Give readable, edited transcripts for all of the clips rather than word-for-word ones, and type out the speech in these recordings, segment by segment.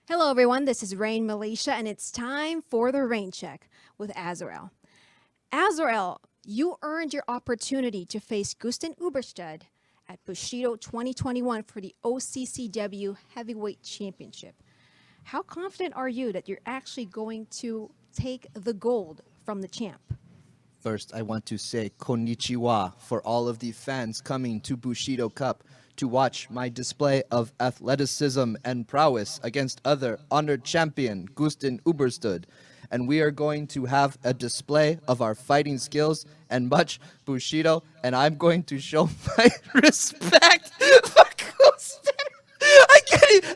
Hello, everyone. This is Rain Militia, and it's time for the rain check with Azrael. Azrael, you earned your opportunity to face Gusten Uberstedt at Bushido 2021 for the OCCW Heavyweight Championship. How confident are you that you're actually going to take the gold from the champ? First, I want to say konnichiwa for all of the fans coming to Bushido Cup to watch my display of athleticism and prowess against other honored champion Gusten Uberstedt. And we are going to have a display of our fighting skills and much Bushido, and I'm going to show my respect for Gusten.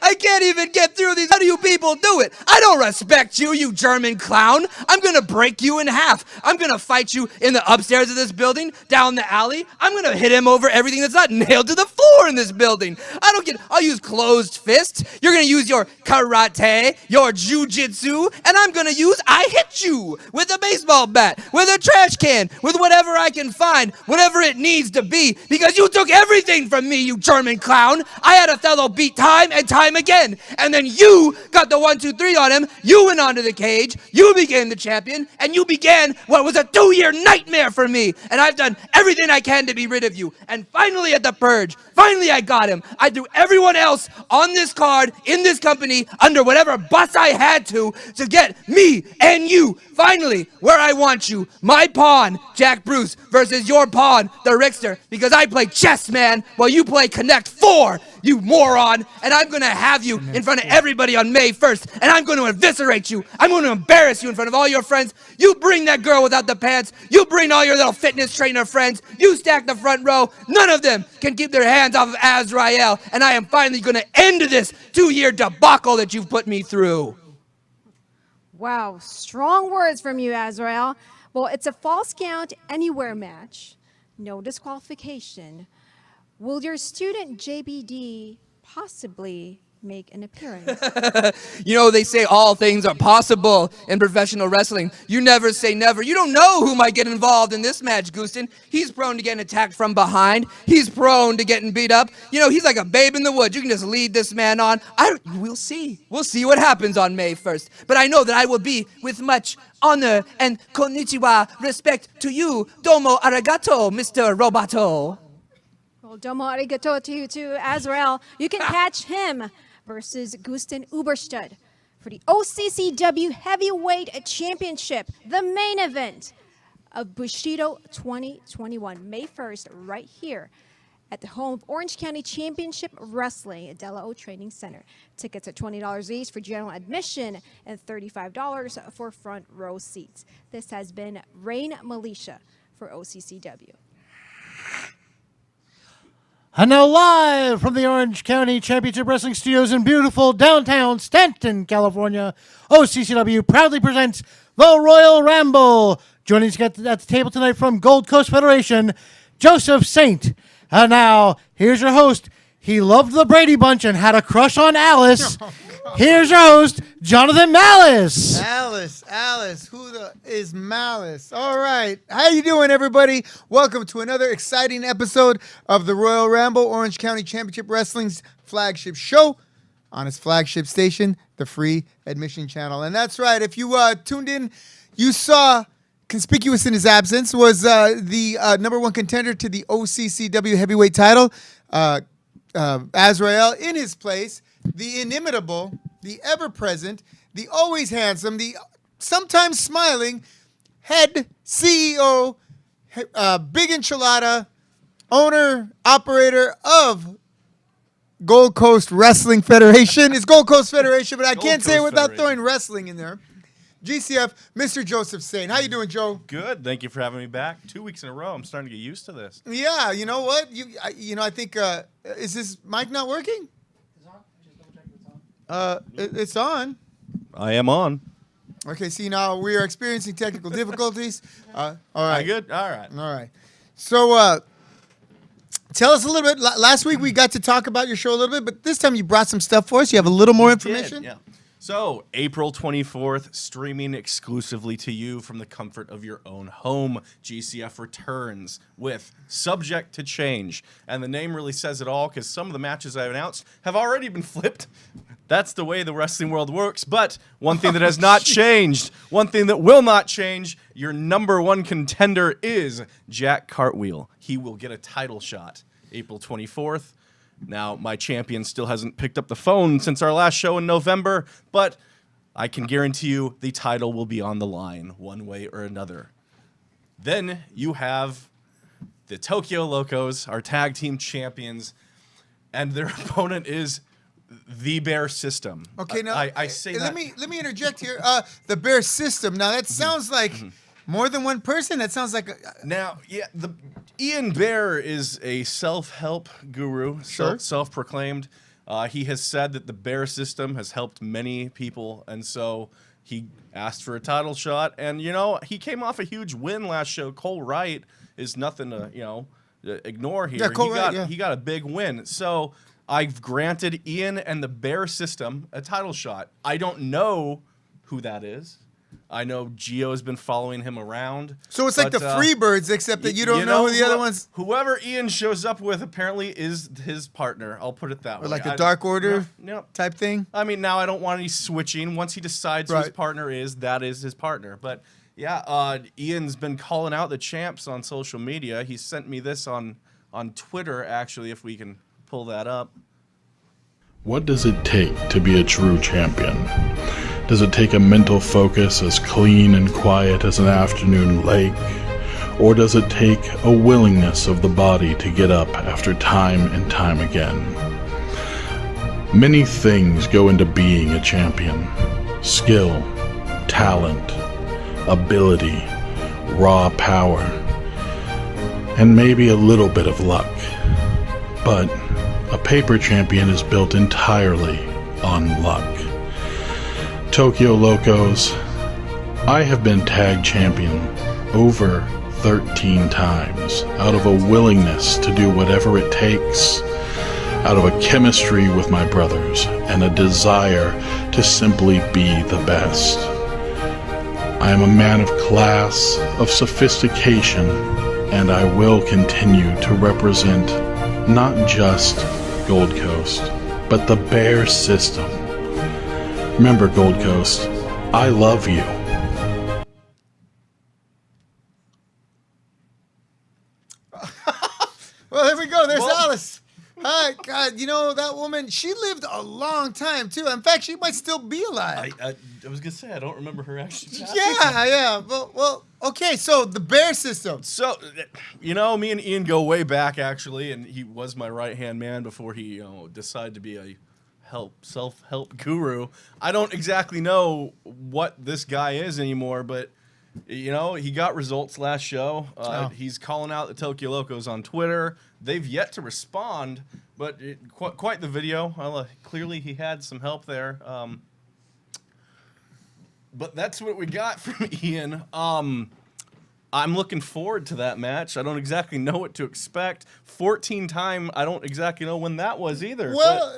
I can't even get through these. How do you people do it? I don't respect you, you German clown. I'm gonna break you in half. I'm gonna fight you in the upstairs of this building, down the alley. I'm gonna hit him over everything that's not nailed to the floor in this building. I'll use closed fists. You're gonna use your karate, your jujitsu, and I'm gonna use I hit you with a baseball bat, with a trash can, with whatever I can find, whatever it needs to be, because you took everything from me, you German clown. I had Othello beat time and time again, and then you got the 1-2-3 on him. You went onto the cage, you became the champion, and you began what was a 2-year nightmare for me, and I've done everything I can to be rid of you. And finally at the purge, finally I got him. I threw everyone else on this card, in this company, under whatever bus I had to get me and you finally where I want you. My pawn, Jack Bruce, versus your pawn, the Rickster, because I play chess, man, while you play Connect 4, you moron, and I'm going to have you in front of everybody on May 1st, and I'm going to eviscerate you. I'm going to embarrass you in front of all your friends. You bring that girl without the pants. You bring all your little fitness trainer friends. You stack the front row. None of them can keep their hands off of Azrael, and I am finally going to end this 2-year debacle that you've put me through. Wow, strong words from you, Azrael. Well, it's a false count anywhere match, no disqualification. Will your student JBD possibly make an appearance? You know, they say all things are possible in professional wrestling. You never say never. You don't know who might get involved in this match, Gusten. He's prone to getting attacked from behind. He's prone to getting beat up. You know, he's like a babe in the woods. You can just lead this man on. We'll see. We'll see what happens on May 1st. But I know that I will be with much honor and konnichiwa respect to you. Domo arigato, Mr. Roboto. Well, domo arigato to you too, Azrael. You can catch him versus Gusten Uberstedt for the OCCW Heavyweight Championship, the main event of Bushido 2021, May 1st, right here at the home of Orange County Championship Wrestling at Della O Training Center. Tickets are $20 each for general admission and $35 for front row seats. This has been Rain Militia for OCCW. And now live from the Orange County Championship Wrestling Studios in beautiful downtown Stanton, California, OCCW proudly presents the Royal Ramble. Joining us at the table tonight from Gold Coast Federation, Joseph Saint. And now, here's your host. He loved the Brady Bunch and had a crush on Alice. Here's your host, Jonathan Malice. Alice, is Malice? All right, how you doing, everybody? Welcome to another exciting episode of the Royal Ramble, Orange County Championship Wrestling's flagship show on its flagship station, the Free Admission Channel. And that's right, if you tuned in, you saw conspicuous in his absence was the number one contender to the OCCW heavyweight title, Azrael. In his place, the inimitable, the ever-present, the always handsome, the sometimes smiling head CEO, Big Enchilada, owner, operator of Gold Coast Wrestling Federation. It's Gold Coast Federation, but I can't say it without throwing wrestling in there. GCF, Mr. Joseph Sain. How you doing, Joe? Good. Thank you for having me back. 2 weeks in a row. I'm starting to get used to this. Yeah, you know what? I think, is this mic not working? It's on. I am on. Okay, see, now we are experiencing technical difficulties. All right. Good? All right. All right. So, tell us a little bit. Last week we got to talk about your show a little bit, but this time you brought some stuff for us. You have a little more information? Yeah. So, April 24th, streaming exclusively to you from the comfort of your own home. GCF returns with Subject to Change. And the name really says it all because some of the matches I've announced have already been flipped That's the way the wrestling world works. But one thing that has not changed, one thing that will not change, your number one contender is Jack Cartwheel. He will get a title shot April 24th. Now, my champion still hasn't picked up the phone since our last show in November, but I can guarantee you the title will be on the line one way or another. Then you have the Tokyo Locos, our tag team champions, and their opponent is the Bear System. Okay, now I say that. Let me interject here. The Bear System. Now that sounds like more than one person. That sounds like Now, yeah, Ian Bear is a self-help guru, Sure. self-proclaimed. He has said that the Bear System has helped many people, and so he asked for a title shot. And he came off a huge win last show. Cole Wright is nothing to ignore here. Yeah, Cole Wright, he got a big win. So I've granted Ian and the Bear System a title shot. I don't know who that is. I know Gio's been following him around. so. It's like the Freebirds, except that you don't know who the other ones. Whoever Ian shows up with apparently is his partner. I'll put it that way. Or like the Dark Order No. type thing. I mean, now I don't want any switching. Once he decides who his Right. partner is, that is his partner. But yeah, Ian's been calling out the champs on social media. He sent me this on Twitter, actually, if we can pull that up. What does it take to be a true champion? Does it take a mental focus as clean and quiet as an afternoon lake? Or does it take a willingness of the body to get up after time and time again? Many things go into being a champion. Skill, talent, ability, raw power, and maybe a little bit of luck. But a paper champion is built entirely on luck. Tokyo Locos, I have been tag champion over 13 times out of a willingness to do whatever it takes, out of a chemistry with my brothers and a desire to simply be the best. I am a man of class, of sophistication, and I will continue to represent not just Gold Coast, but the Bear System. Remember, Gold Coast, I love you. Well, there we go. There's Alice. Hi, God, that woman, she lived a long time, too. In fact, she might still be alive. I was going to say, I don't remember her actually. Yeah. Well, okay, so the Bear System. So, me and Ian go way back, actually, and he was my right-hand man before he decided to be a self-help guru. I don't exactly know what this guy is anymore, but, he got results last show. He's calling out the Tokyo Locos on Twitter. They've yet to respond, but quite the video. Clearly, he had some help there. But that's what we got from Ian. I'm looking forward to that match. I don't exactly know what to expect. 14 time, I don't exactly know when that was either. Well,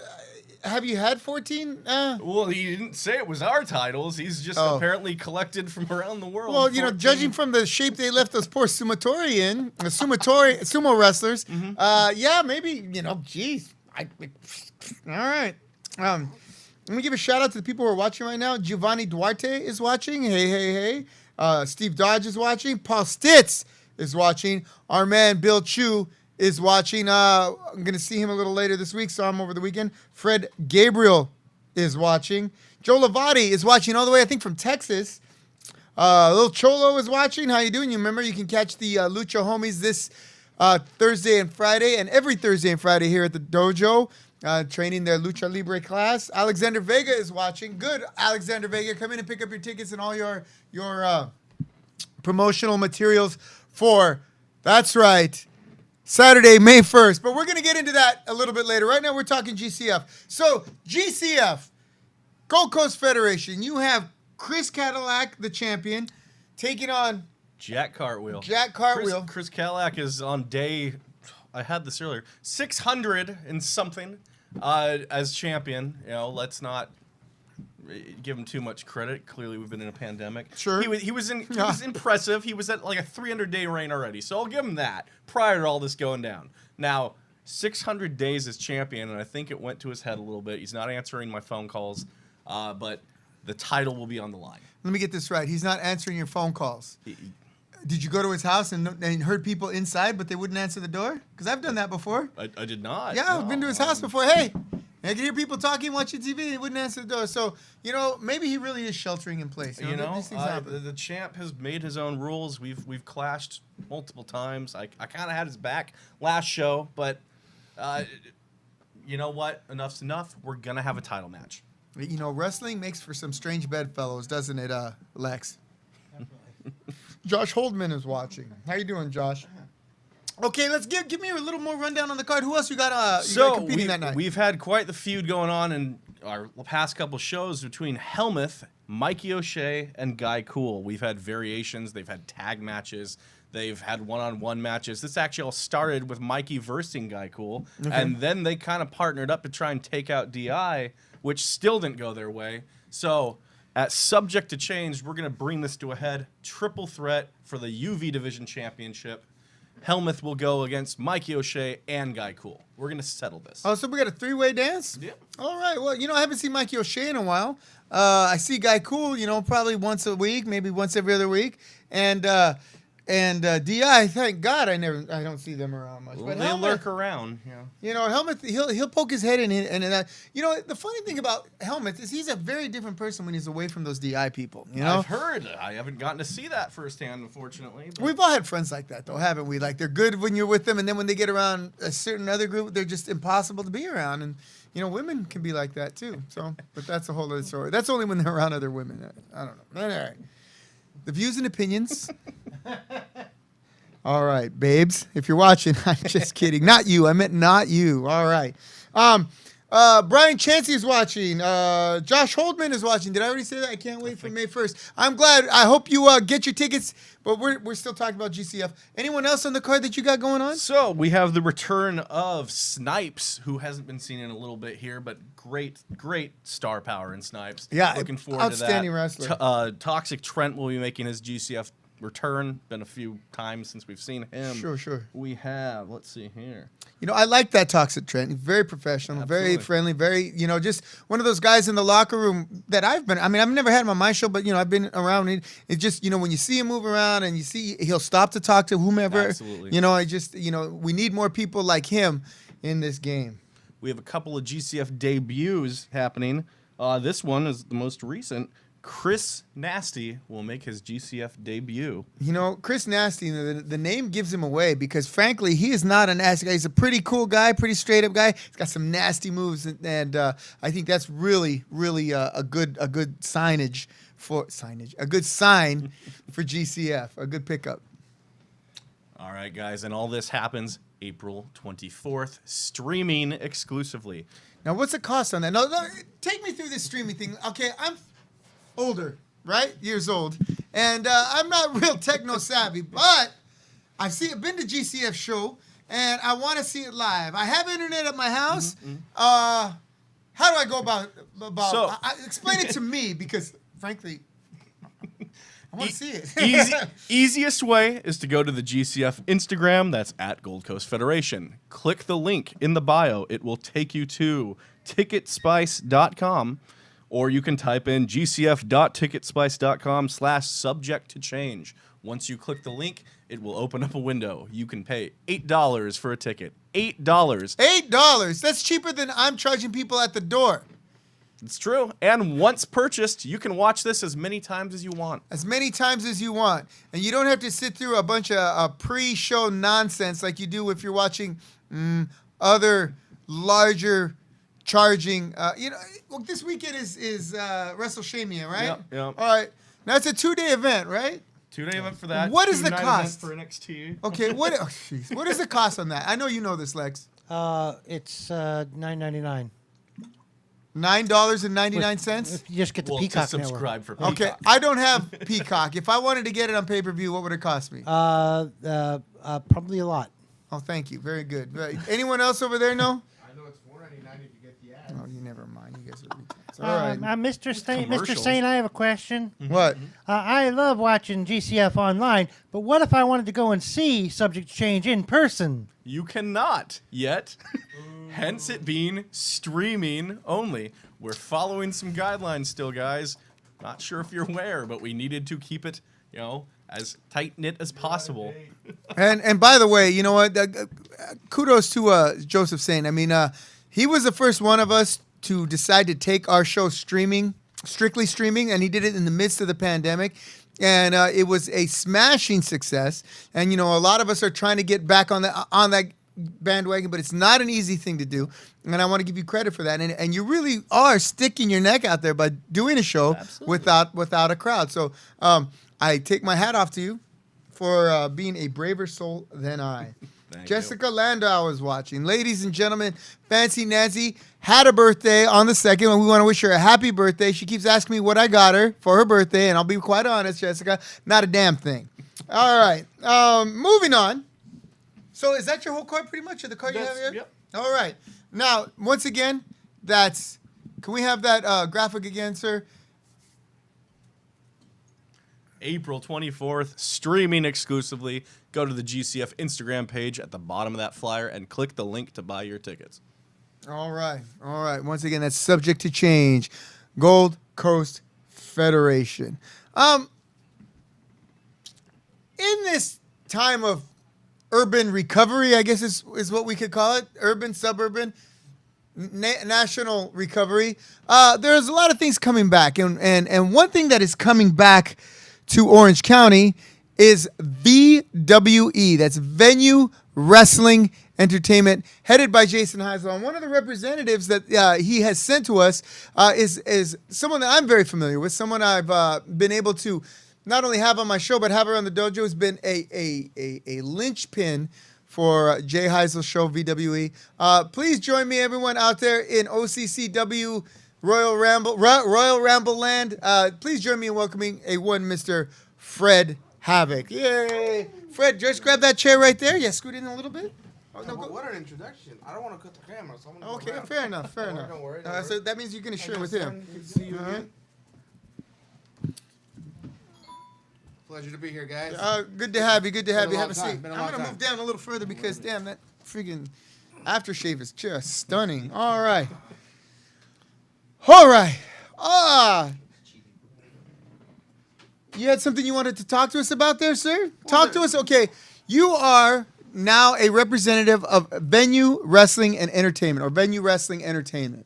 have you had 14? Well, he didn't say it was our titles. He's just apparently collected from around the world. Well, 14. judging from the shape they left those poor sumo wrestlers, yeah, maybe, geez. All right. Let me give a shout out to the people who are watching right now. Giovanni Duarte is watching. Hey. Steve Dodge is watching. Paul Stitz is watching. Our man Bill Chu is watching. I'm going to see him a little later this week. Saw him over the weekend. Fred Gabriel is watching. Joe Lavati is watching all the way, I think, from Texas. Little Cholo is watching. How you doing? You remember you can catch the Lucha Homies this Thursday and Friday, and every Thursday and Friday here at the dojo, training their Lucha Libre class. Alexander Vega is watching. Good, Alexander Vega. Come in and pick up your tickets and all your promotional materials for, that's right, Saturday, May 1st. But we're going to get into that a little bit later. Right now, we're talking GCF. So, GCF, Gold Coast Federation, you have Chris Cadillac, the champion, taking on Jack Cartwheel. Chris Cadillac is on day, I had this earlier, 600 and something as champion. Let's not give him too much credit. Clearly, we've been in a pandemic. Sure. He was impressive. He was at like a 300-day reign already, so I'll give him that prior to all this going down. Now, 600 days as champion, and I think it went to his head a little bit. He's not answering my phone calls, but the title will be on the line. Let me get this right. He's not answering your phone calls. Did you go to his house and heard people inside, but they wouldn't answer the door? Because I've done that before. I did not. Yeah, I've been to his house before. Hey, I can hear people talking, watching TV, and he wouldn't answer the door. So, maybe he really is sheltering in place. These things happen. The champ has made his own rules. We've clashed multiple times. I kind of had his back last show, but you know what? Enough's enough. We're going to have a title match. Wrestling makes for some strange bedfellows, doesn't it, Lex? Josh Holdman is watching. How you doing, Josh? Okay, let's give me a little more rundown on the card. Who else you got competing that night? We've had quite the feud going on in our past couple shows between Helmuth, Mikey O'Shea, and Guy Cool. We've had variations. They've had tag matches. They've had one-on-one matches. This actually all started with Mikey versing Guy Cool, and then they kind of partnered up to try and take out DI, which still didn't go their way. So, at Subject to Change, we're going to bring this to a head. Triple threat for the UV Division Championship. Helmuth will go against Mikey O'Shea and Guy Cool. We're going to settle this. Oh, so we got a three-way dance? Yep. All right. Well, I haven't seen Mikey O'Shea in a while. I see Guy Cool, probably once a week, maybe once every other week. And DI, thank God I don't see them around much. Well, but they Helmuth, lurk around. Helmuth, he'll poke his head in and that. The funny thing about Helmuth is he's a very different person when he's away from those DI people. I've heard. I haven't gotten to see that firsthand, unfortunately. But We've all had friends like that, though, haven't we? Like, they're good when you're with them, and then when they get around a certain other group, they're just impossible to be around. And, women can be like that, too. So, but that's a whole other story. That's only when they're around other women. I don't know. But all right. The views and opinions. All right, babes. If you're watching, I'm just kidding. Not you. I meant not you. All right. Brian Chansey is watching. Josh Holdman is watching. Did I already say that? I can't wait for May 1st. I'm glad. I hope you get your tickets. But we're still talking about GCF. Anyone else on the card that you got going on? So we have the return of Snipes, who hasn't been seen in a little bit here, but great star power in Snipes. Yeah, looking forward to that. outstanding wrestler. Toxic Trent will be making his GCF return. Been a few times since we've seen him. Sure. We have, let's see here. I like that Toxic Trent. He's very professional, very friendly, very, just one of those guys in the locker room that I've never had him on my show, but, I've been around. It's just, when you see him move around and you see he'll stop to talk to whomever. Absolutely. I just, we need more people like him in this game. We have a couple of GCF debuts happening. This one is the most recent. Chris Nasty will make his GCF debut. Chris Nasty, the name gives him away because, frankly, he is not a nasty guy. He's a pretty cool guy, pretty straight-up guy. He's got some nasty moves, and I think that's really, really a good signage a good sign for GCF, a good pickup. All right, guys, and all this happens April 24th, streaming exclusively. Now, what's the cost on that? No, take me through this streaming thing. Okay, I'm older, right? Years old. And I'm not real techno savvy, but I've been to GCF show, and I want to see it live. I have internet at my house. How do I go about So, explain it to me, because, frankly, I want to see it. Easiest way is to go to the GCF Instagram. That's at Gold Coast Federation. Click the link in the bio. It will take you to ticketspice.com. Or you can type in gcf.ticketspice.com/subject to change. Once you click the link, it will open up a window. You can pay $8 for a ticket. $8. $8. That's cheaper than I'm charging people at the door. It's true. And once purchased, you can watch this as many times as you want. As many times as you want. And you don't have to sit through a bunch of pre-show nonsense like you do if you're watching other larger charging. This weekend is WrestleShamia, right? Yep. All right. Now it's a 2-day event, right? 2-day event for that. What is the 2-night cost event for NXT? Okay. What is the cost on that? I know you know this, Lex. It's $9.99. $9.99. If you just get the Well, Peacock to Network. subscribe for Peacock. Okay, I don't have Peacock. If I wanted to get it on pay-per-view, what would it cost me? Probably a lot. Oh, thank you. Very good. Right. Anyone else over there know? I know it's $4.99 if you get the ad. Oh, you never mind. guys are retards. All right. Mr. Stain, Mr. Commercials. Stain, I have a question. What? I love watching GCF online, but what if I wanted to go and see Subject to Change in person? You cannot yet, hence it being streaming only. We're following some guidelines still, guys. Not sure if you're aware, but we needed to keep it, as tight-knit as possible. And by the way, you know what? Kudos to Joseph Sain. I mean, he was the first one of us to decide to take our show strictly streaming, and he did it in the midst of the pandemic. And it was a smashing success. And, a lot of us are trying to get back on that bandwagon, but it's not an easy thing to do. And I want to give you credit for that. And you really are sticking your neck out there by doing a show without a crowd. So I take my hat off to you for being a braver soul than I. Jessica Landau is watching. Ladies and gentlemen, Fancy Nancy had a birthday on the 2nd, and we want to wish her a happy birthday. She keeps asking me what I got her for her birthday, and I'll be quite honest, Jessica, not a damn thing. All right, moving on. So is that your whole card pretty much, or the card you have here? Yep. All right. Now, once again, can we have that graphic again, sir? April 24th, streaming exclusively. Go to the GCF Instagram page at the bottom of that flyer and click the link to buy your tickets. All right. Once again, that's Subject to Change. Gold Coast Federation. In this time of urban recovery, I guess is what we could call it, urban, suburban, national recovery, there's a lot of things coming back. And one thing that is coming back to Orange County is VWE. That's Venue Wrestling Entertainment, headed by Jason Heisel. And one of the representatives that he has sent to us is someone that I'm very familiar with, someone I've been able to not only have on my show, but have her on the dojo. Has been a linchpin for Jay Heisel's show, VWE. Please join me, everyone out there in OCCW Royal Ramble land. Please join me in welcoming Mr. Fred Havoc. Yay! Fred, just grab that chair right there. Yeah, scoot in a little bit. Oh, no, go. What an introduction. I don't want to cut the camera, so I'm going to Okay, fair enough. Don't worry. So that means you're going to share with him. Good to see you All again. Pleasure to be here, guys. Good to have you. Good to have you. Been a Have a long time. seat. Been a I'm long going to time. move down a little further because, damn, that freaking aftershave is just stunning. All right. You had something you wanted to talk to us about there, sir? Talk to us. Okay. You are now a representative of Venue Wrestling and Entertainment, or Venue Wrestling Entertainment.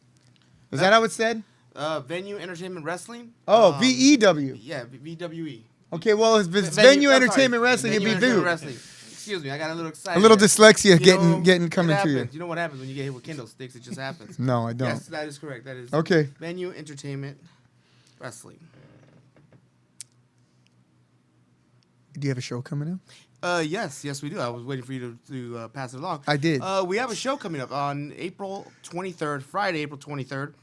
Is that how it's said? Venue Entertainment Wrestling. Oh, VEW. Yeah, VWE. Okay, well, if it's Venue I'm sorry, Entertainment Wrestling, it'd Venue be Entertainment VU. Wrestling. Excuse me, I got a little excited. A little there. dyslexia You getting know, coming it to you. happens. You know what happens when you get hit with Kindle sticks? It just happens. No, I don't. Yes, that is correct. That is Okay. Venue Entertainment Wrestling. Do you have a show coming up? Yes, we do. I was waiting for you to pass it along. I did. We have a show coming up on April 23rd, Friday, April 23rd.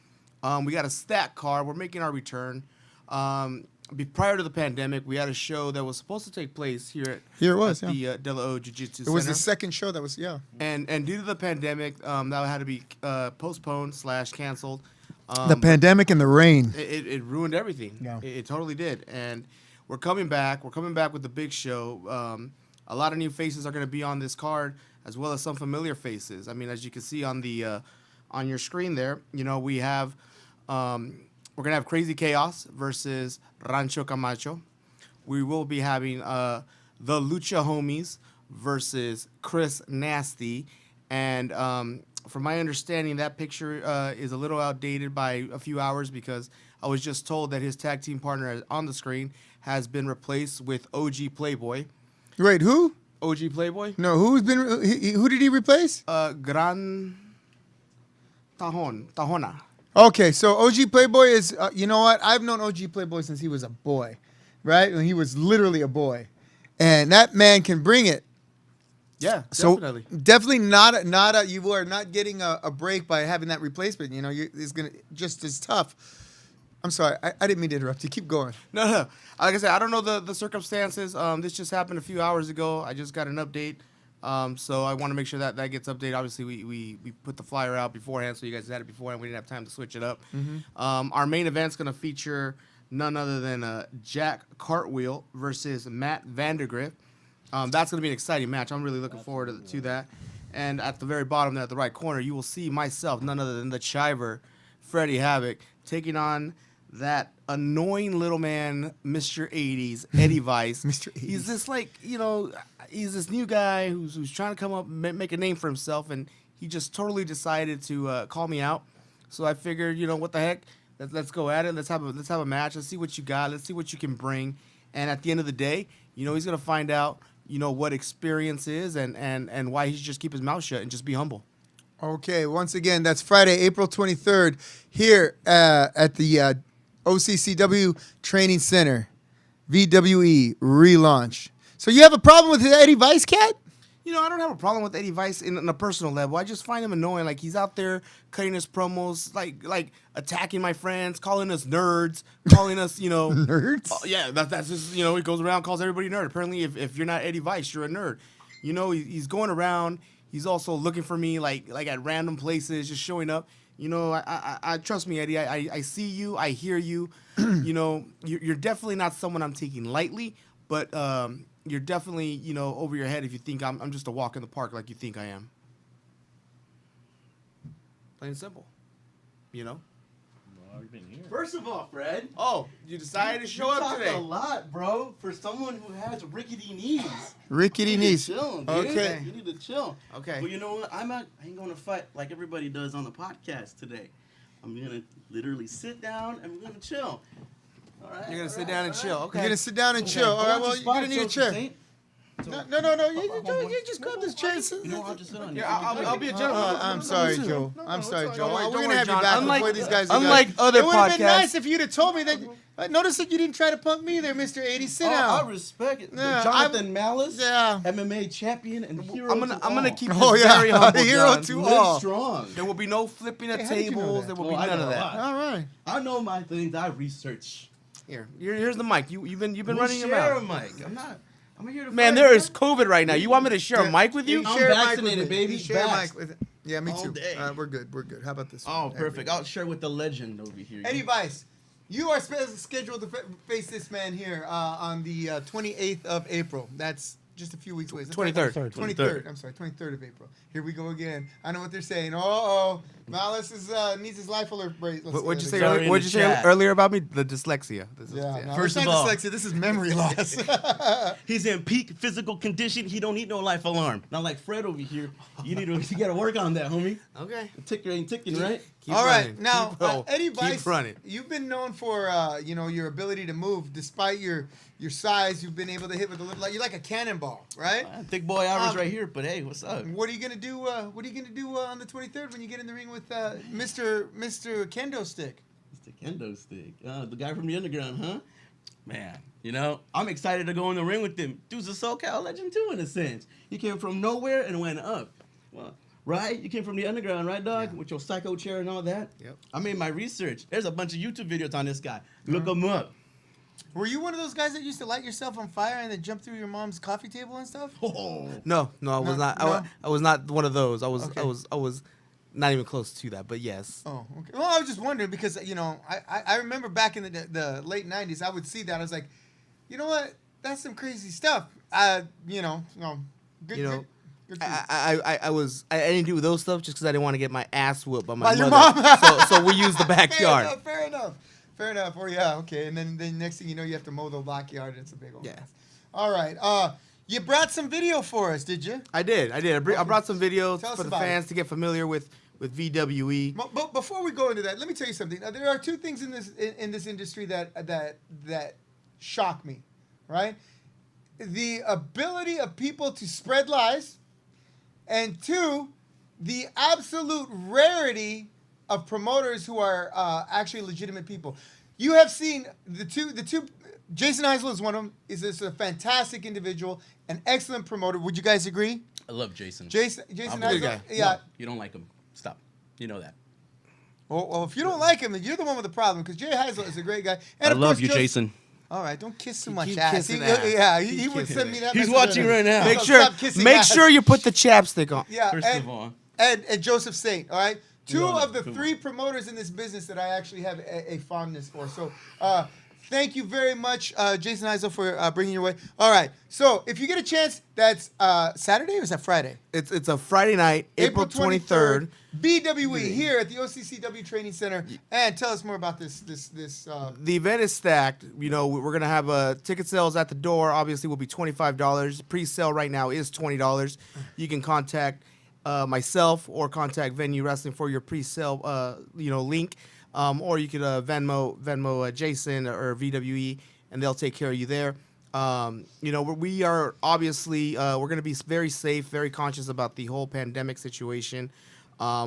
We got a stack card. We're making our return. Prior to the pandemic, we had a show that was supposed to take place here at the De La O Jiu-Jitsu Center. It was the second show that was, yeah. And due to the pandemic, that had to be postponed / canceled. The pandemic and the rain. It ruined everything. Yeah. It totally did. And we're coming back. We're coming back with the big show. A lot of new faces are going to be on this card, as well as some familiar faces. I mean, as you can see on the on your screen there, we have we're going to have Crazy Chaos versus Rancho Camacho. We will be having the Lucha Homies versus Chris Nasty. And from my understanding, that picture is a little outdated by a few hours because I was just told that his tag team partner on the screen has been replaced with OG Playboy. Wait, who? OG Playboy? No, who did he replace? Gran Tahona. Okay, so OG Playboy is, you know what? I've known OG Playboy since he was a boy, right? When he was literally a boy. And that man can bring it. Yeah, So definitely. not you are not getting a break by having that replacement. It's gonna just as tough. I'm sorry, I didn't mean to interrupt you. Keep going. No. Like I said, I don't know the circumstances. This just happened a few hours ago. I just got an update So I want to make sure that that gets updated. Obviously, we put the flyer out beforehand, so you guys had it beforehand. We didn't have time to switch it up. Our main event's going to feature none other than Jack Cartwheel versus Matt Vandergrift. That's going to be an exciting match. I'm really looking forward to that. And at the very bottom there, at the right corner, you will see myself, none other than the Chiver, Freddie Havoc, taking on that annoying little man, Mr. 80s, Eddie Vice. Mr. 80s. He's this he's this new guy who's trying to come up and make a name for himself, and he just totally decided to call me out. So I figured, what the heck? Let's go at it. Let's have a match. Let's see what you got. Let's see what you can bring. And at the end of the day, he's gonna find out, what experience is and why he should just keep his mouth shut and just be humble. Okay, once again, that's Friday, April 23rd, here at the OCCW Training Center, VWE relaunch. So you have a problem with Eddie Vice, Cat? I don't have a problem with Eddie Vice in a personal level. I just find him annoying. Like, he's out there cutting his promos, like attacking my friends, calling us nerds, calling us, Nerds? Yeah, that's just, he goes around, calls everybody nerd. Apparently, if you're not Eddie Vice, you're a nerd. He's going around. He's also looking for me, like at random places, just showing up. I trust me, Eddie. I see you. I hear you. You're definitely not someone I'm taking lightly, but you're definitely, over your head if you think I'm just a walk in the park like you think I am. Plain and simple. First of all, Fred, Oh, you decided to show you up talk today. a lot, bro, for someone who has rickety knees. Rickety You need knees. to chill, dude. Okay. You need to chill. Okay. But you know what? I ain't going to fight like everybody does on the podcast today. I'm going to literally sit down and we're going to chill. All right. You're gonna sit down and chill. Okay. You're going to sit down and chill. All right, well, you're going to need a chair. No. You just grab this chair. You know, I'll just sit on Here, I'll be a gentleman. I'm sorry, Joe. I'm sorry, Joe. We're going to have you John. back Unlike- before these guys. unlike other it would have been podcasts- nice if you'd have told me that. I noticed that you didn't try to pump me there, Mr. 80. Sit I down. respect it. Yeah, Jonathan Malice, Yeah. MMA champion and hero. I'm gonna keep this Oh, yeah. very humble, Hero John. to Live all. strong. There will be no flipping of Hey, how did you know tables. that? There will be I none know of a that. lot. All right. I know my things. I research. Here's the mic. You've been We'll running your share mouth. a mic. I'm here to Man, fight, there is COVID right now. You want me to share a mic with you? I'm Share a mic vaccinated, with me. baby. You share a Vaxxed. mic with it. Yeah, me All too. day. We're good. How about this? Oh, one? There we perfect. go. I'll share with the legend over here. Eddie Vice, you are scheduled to face this man here on the 28th of April. That's just a few weeks away. 23rd. 23rd. I'm sorry, 23rd of April. Here we go again. I know what they're saying. Oh, Malice needs his life alert break. What'd you say? Sorry in What'd the you say chat. earlier about me? The dyslexia. Yeah, no, First it's of not all- dyslexia. This is memory loss. He's in peak physical condition. He don't need no life alarm. Not like Fred over here. You gotta work on that, homie. Okay. The ticker ain't ticking, right? Keep All right, running. now Keep roll. Eddie Keep Vice, running. you've been known for your ability to move, despite your size. You've been able to hit with a little. You're like a cannonball, right? Thick boy average right here, but hey, what's up? What are you gonna do? What are you gonna do on the 23rd when you get in the ring with Mr. Kendo Stick? It's the kendo stick. The guy from the underground, huh? Man, I'm excited to go in the ring with him. Dude's a SoCal legend too, in a sense. He came from nowhere and went up. Well, right? You came from the underground, right, dog? With your psycho chair and all that? Yep. I made my research. There's a bunch of YouTube videos on this guy. Look him up. Were you one of those guys that used to light yourself on fire and then jump through your mom's coffee table and stuff? Oh. No, I was not. no? I was not one of those. I was. Okay. I was not even close to that. But yes. Oh, okay. Well, I was just wondering because I remember back in the late '90s, I would see that. I was like, you know what? That's some crazy stuff. Good. Good for you. I didn't do those stuff just because I didn't want to get my ass whooped by my By your mother. mom? so we used the backyard. Fair enough. Or yeah, okay. And then next thing you know, you have to mow the backyard. It's a big old Yeah. mess. All right. You brought some video for us, did you? I did. I brought some videos Tell us for the about fans to get familiar with VWE. But before we go into that, let me tell you something. There are two things in this industry that shock me, right? The ability of people to spread lies, and two, the absolute rarity of promoters who are actually legitimate people. You have seen the two. Jason Heisel is one of them. Is this a fantastic individual, an excellent promoter? Would you guys agree? I love Jason. Jason I'm a good Heisel, guy. yeah. No, you don't like him. Stop. You know that. Well, if you don't like him, then you're the one with the problem. Because Jay Heisel is a great guy. And I of love course, you, Jason. All right, don't kiss too You much keep ass. kissing He- ass. Yeah, Keep he would kissing send me it. that. He's message watching right right now. Make Stop kissing ass. sure you put the chapstick on. Yeah, First and, of all. and Joseph Saint, all right? Two all of know. the Come three promoters in this business that I actually have a fondness for. So thank you very much, Jason Iso, for bringing your way. All right, so if you get a chance, that's Saturday or is that Friday? It's a Friday night, April 23rd. BWE here at the OCCW Training Center. And tell us more about this. The event is stacked. You know, we're gonna have ticket sales at the door. Obviously, will be $25. Pre-sale right now is $20. You can contact myself or contact Venue Wrestling for your pre-sale link, or you could Venmo Jason or VWE, and they'll take care of you there. We are obviously we're gonna be very safe, very conscious about the whole pandemic situation.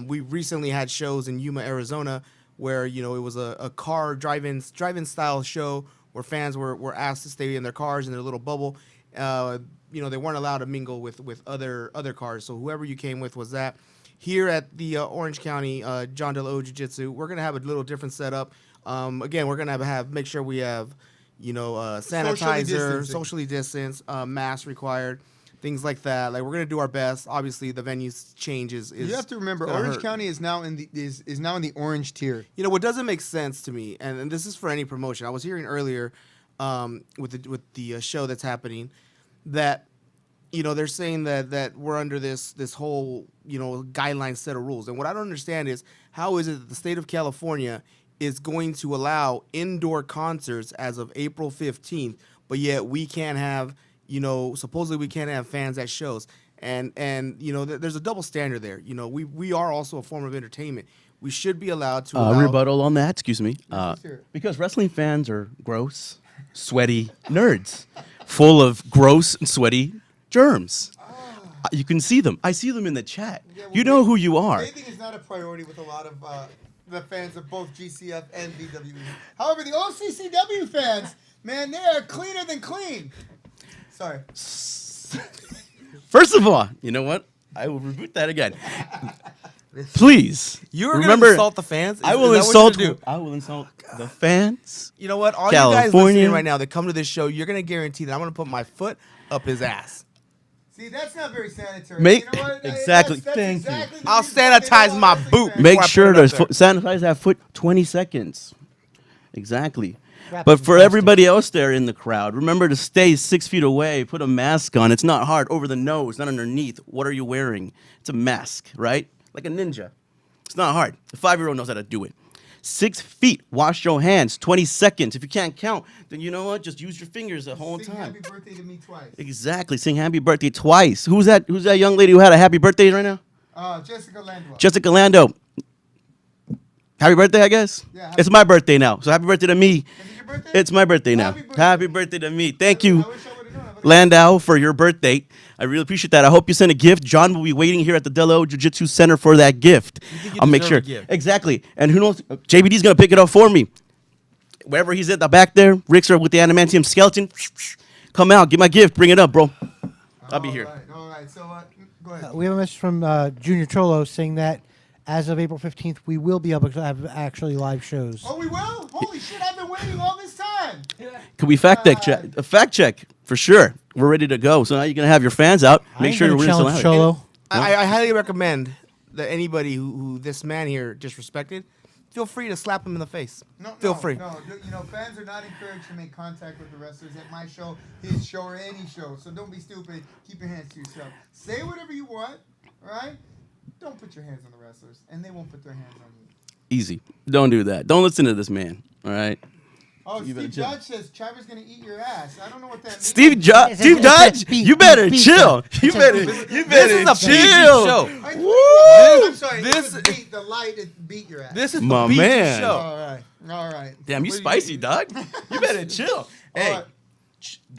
We recently had shows in Yuma, Arizona, where it was a car drive-in style show where fans were asked to stay in their cars in their little bubble. They weren't allowed to mingle with other cars. So whoever you came with was that. Here at the Orange County John De La O Jiu-Jitsu, we're gonna have a little different setup. Again, we're gonna make sure we have sanitizer, socially distanced, masks required. Things like that. Like, we're gonna do our best. Obviously, the venue's change is You have to remember, Orange County is now in the orange tier. What doesn't make sense to me, and this is for any promotion. I was hearing earlier with the show that's happening that they're saying that we're under this whole guideline set of rules. And what I don't understand is, how is it that the state of California is going to allow indoor concerts as of April 15th, but yet we can't have supposedly we can't have fans at shows, and there's a double standard there. We are also a form of entertainment. We should be allowed to allow Rebuttal on that, excuse me. Let's hear it. Because wrestling fans are gross, sweaty nerds, full of gross and sweaty germs. You can see them. I see them in the chat. Yeah, well, you know who you are. Bathing is not a priority with a lot of the fans of both GCF and VWE. However, the OCCW fans, man, they are cleaner than clean. Sorry. First of all, you know what? I will reboot that again. Please. You're remember, gonna insult the fans. I will insult. I will insult the fans. You know what? All you California. guys listening right now that come to this show, you're gonna guarantee that I'm gonna put my foot up his ass. See, that's not very sanitary. Make- you know what? exactly. That's Thank exactly you. the I'll reason why they don't sanitize want my wrestling boot. fans. Make Before I sure put it to up there. sanitize that foot 20 seconds. Exactly. Wrap But some for plastic. everybody else there in the crowd, remember to stay 6 feet away. Put a mask on. It's not hard. Over the nose, not underneath. What are you wearing? It's a mask, right? Like a ninja. It's not hard. A 5-year-old knows how to do it. 6 feet. Wash your hands. 20 seconds. If you can't count, then you know what? Just use your fingers the whole Sing time. happy birthday to me twice. Exactly. Sing happy birthday twice. Who's that young lady who had a happy birthday right now? Jessica Landwell. Jessica Lando. Happy birthday, I guess? Yeah, It's my birthday now. So happy birthday to me. Is it your birthday? It's my birthday now. Happy birthday. Happy birthday to me. Thank you, I wish I would've known. I would've- Landau, for your birthday. I really appreciate that. I hope you send a gift. John will be waiting here at the Delo Jiu-Jitsu Center for that gift. think you I'll make deserve sure. a gift. Exactly. And who knows? JBD's going to pick it up for me. Wherever he's at the back there, Rick's with the adamantium skeleton. Come out. Get my gift. Bring it up, bro. I'll be here. All right. So, go ahead. We have a message from Junior Cholo saying that as of April 15th, we will be able to have actually live shows. Oh, we will? Holy shit, I've been waiting all this time. Can we fact check? A fact check for sure. We're ready to go. So now you're gonna have your fans out. I Make ain't sure you're gonna really challenge still Cholo. I highly recommend that anybody who this man here disrespected, feel free to slap him in the face. Feel free. No, fans are not encouraged to make contact with the wrestlers at my show, his show, or any show. So don't be stupid. Keep your hands to yourself. Say whatever you want, all right? Don't put your hands on the wrestlers, and they won't put their hands on you. Easy. Don't do that. Don't listen to this man. All right. Oh, You better Steve chill. Judge says Trevor's gonna eat your ass. I don't know what that means. Steve It's Judge, beat, you better beat, chill. beat. You It's a better, beat. you This better is a PG chill. show. I'm sorry. This- This beat the light. It beat your ass. This is My a PG man. show. All right. Damn, you What do spicy, dog. You better chill. Hey, right.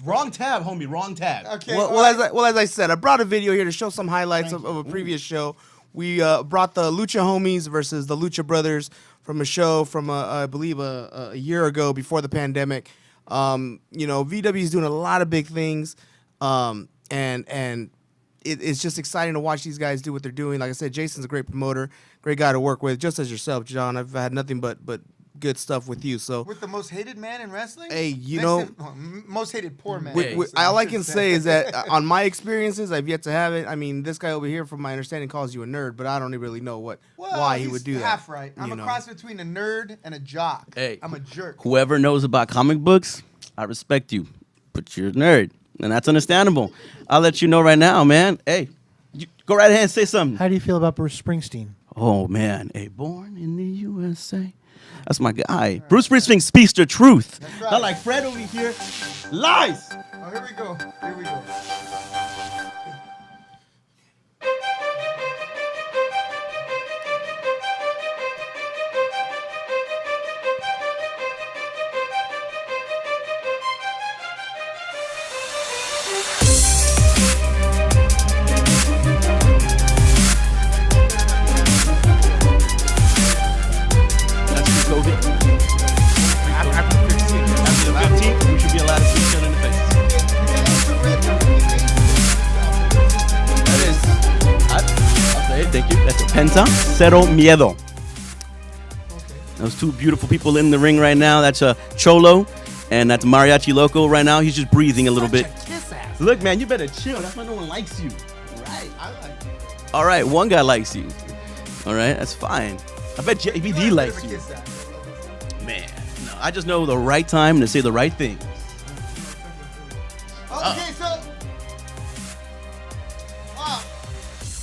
wrong tab, homie. Wrong tab. Okay. Well, as I said, I brought a video here to show some highlights of a previous show. We brought the Lucha Homies versus the Lucha Brothers from a show from I believe a year ago before the pandemic. VW is doing a lot of big things, and it's just exciting to watch these guys do what they're doing. Like I said, Jason's a great promoter, great guy to work with, just as yourself, John. I've had nothing but good stuff with you. So With the most hated man in wrestling? Hey, you Next know- to- most hated poor man. all I can say is that on my experiences, I've yet to have it. I mean, this guy over here, from my understanding, calls you a nerd, but I don't really know why he would do that. Half right. I'm you a know. cross between a nerd and a jock. Hey. I'm a jerk. Whoever knows about comic books, I respect you, but you're a nerd, and that's understandable. I'll let you know right now, man. Hey, you go right ahead and say something. How do you feel about Bruce Springsteen? Oh man, hey, born in the USA. That's my guy. Bruce Springsteen speaks the truth. right. Not like Fred over here. Lies. Oh, here we go. Here we go. That's pre-COVID. After the 15th, we should be allowed to see each other in the face. That is, I'll say it, thank you. That's a Penta Cero Miedo. Those two beautiful people in the ring right now. That's a Cholo, and that's Mariachi Loco right now. He's just breathing a little bit. Look, man, you better chill. That's why no one likes you. Right. All right, one guy likes you. All right, that's fine. I bet JBD likes you. Man, no, I just know the right time to say the right thing. Okay, so. Wow.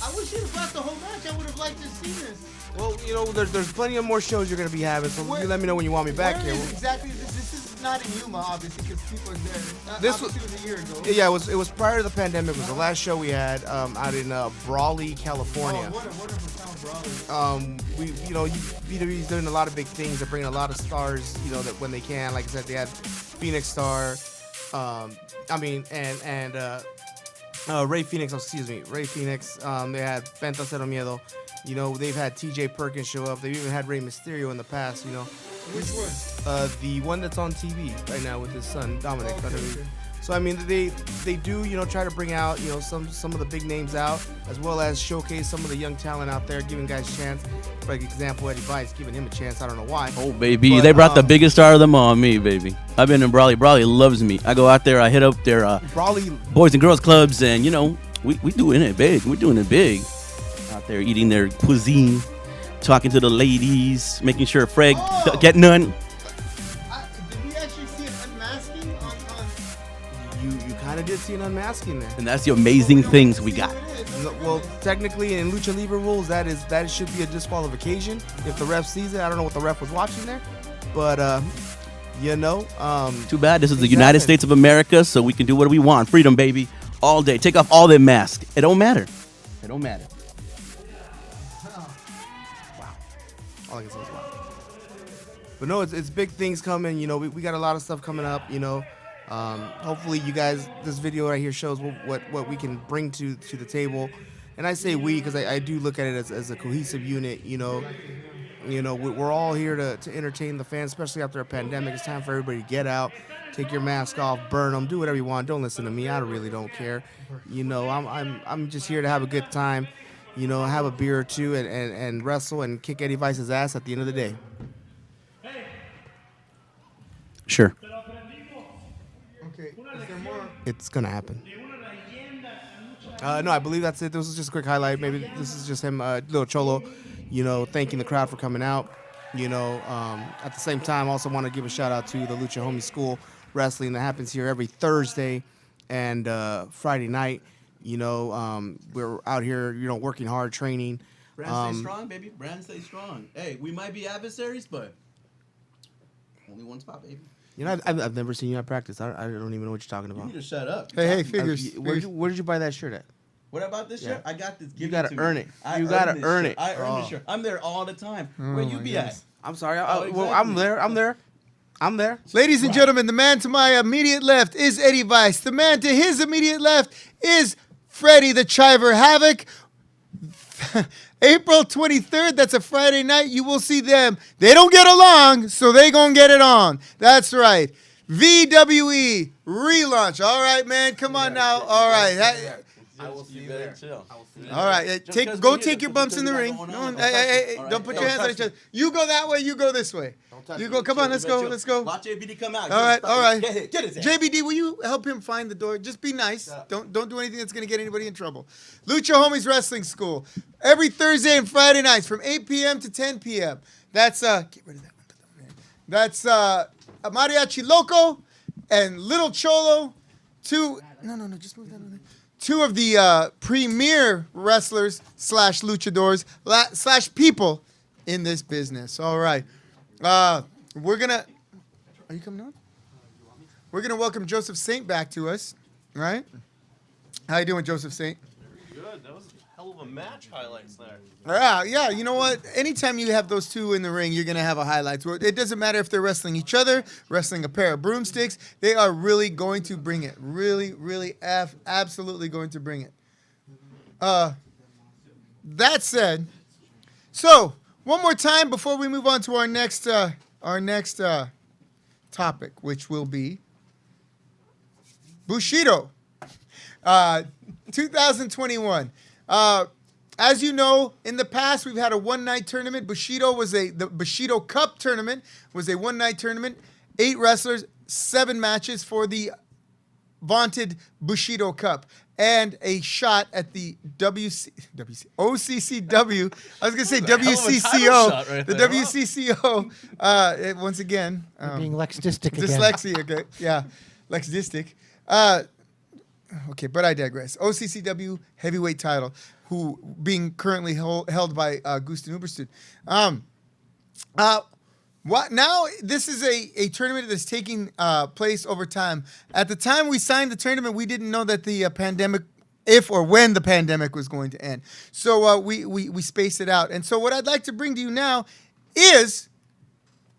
I wish you'd have brought the whole match. I would have liked to see this. Well, you know, there's plenty of more shows you're gonna be having, so you let me know when you want me back Where here. is exactly this? This is not in Yuma, obviously, because people are there. This Obviously, it was a year ago. Yeah, it was prior to the pandemic. It was the last show we had out in Brawley, California. Oh, what a wonderful town, Brawley. BWE's doing a lot of big things. They're bringing a lot of stars, you know, that when they can. Like I said, they had Phoenix Star, Ray Phoenix. Excuse me, Ray Phoenix. They had Penta Cero Miedo. You know, they've had T.J. Perkins show up. They've even had Rey Mysterio in the past. You know, Which one? the one that's on TV right now with his son Dominic. Okay, okay. So I mean, they do, you know, try to bring out, you know, some of the big names out, as well as showcase some of the young talent out there, giving guys a chance. For example, Eddie Vice giving him a chance. I don't know why. Oh, baby, But, they brought the biggest star of them all, me, baby. I've been in Brawley. Brawley loves me. I go out there, I hit up their Brawley. boys and girls clubs, and, you know, we doing it big. We're doing it big. Out there eating their cuisine, talking to the ladies, making sure Fred get none. Did we actually see an unmasking on You kind of did see an unmasking there. And that's the amazing things we got. Well, technically, in Lucha Libre rules, that should be a disqualification if the ref sees it. I don't know what the ref was watching there, but you know. Too bad. This is the United States of America, so we can do what we want. Freedom, baby, all day. Take off all their masks. It don't matter. It don't matter. All I can say is wow. But no, it's big things coming. You know, we got a lot of stuff coming up. You know, hopefully you guys, this video right here shows what we can bring to the table. And I say we because I do look at it as a cohesive unit. You know, we're all here to entertain the fans, especially after a pandemic. It's time for everybody to get out, take your mask off, burn them, do whatever you want. Don't listen to me. I really don't care. You know, I'm just here to have a good time. You know, have a beer or two and wrestle and kick Eddie Vice's ass at the end of the day. Sure. Okay, is there more? It's gonna happen. No, I believe that's it. This was just a quick highlight. Maybe this is just him, little Cholo, you know, thanking the crowd for coming out. You know, at the same time, I also want to give a shout out to the Lucha Homie School Wrestling that happens here every Thursday and Friday night. You know, we're out here, you know, working hard, training. Brand stay strong, baby. Brand stay strong. Hey, we might be adversaries, but only one spot, baby. You know, I've never seen you at practice. I don't even know what you're talking You about. need to shut up. Hey, figures. Where did you buy that shirt at? What about this shirt? I got this. You Give gotta it to earn me. it. I You earned gotta this earn shirt. it. I earn this Oh. shirt. I'm there all the time. Where you be at? I'm sorry. Oh, Well, I'm exactly. there. I'm there. Ladies and gentlemen, the man to my immediate left is Eddie Vice. The man to his immediate left is Freddie the Chiver Havoc. April 23rd, that's a Friday night. You will see them. They don't get along, so they gonna get it on. That's right. VWE relaunch. All right, man. Come on now. All right. You better chill. All right, go take your bumps in the ring. No, hey, don't put your hands on each other. You go that way, you go this way. You go, come on, let's go. Watch JBD come out. All right. Get his ass. JBD, will you help him find the door? Just be nice. Don't do anything that's going to get anybody in trouble. Lucha Homies Wrestling School. Every Thursday and Friday nights from 8 p.m. to 10 p.m. That's, get rid of that one. That's Mariachi Loco and Little Cholo. Just move that over there. Two of the premier wrestlers / luchadors / people in this business. All right. We're going to... Are you coming on? We're going to welcome Joseph Saint back to us. All right? How you doing, Joseph Saint? Good. That was a hell of a match highlights there. Yeah, you know what? Anytime you have those two in the ring, you're going to have a highlight. It doesn't matter if they're wrestling each other, wrestling a pair of broomsticks. They are really going to bring it. Really, really, absolutely going to bring it. That said, so one more time before we move on to our next topic, which will be Bushido 2021. As you know, in the past, we've had a one-night tournament. The Bushido Cup tournament was a one-night tournament. 8 wrestlers, 7 matches for the vaunted Bushido Cup. And a shot at the OCCW. I was going to say WCCO. Right the WCCO. Once again. Being Lexistic again. Dyslexia. Okay. Yeah. Lexistic. Okay, but I digress. OCCW heavyweight title, who being currently held by Gusten Uberstüd. Now this is a tournament that's taking place over time. At the time we signed the tournament, we didn't know that the pandemic, if or when the pandemic was going to end. So we spaced it out. And so what I'd like to bring to you now is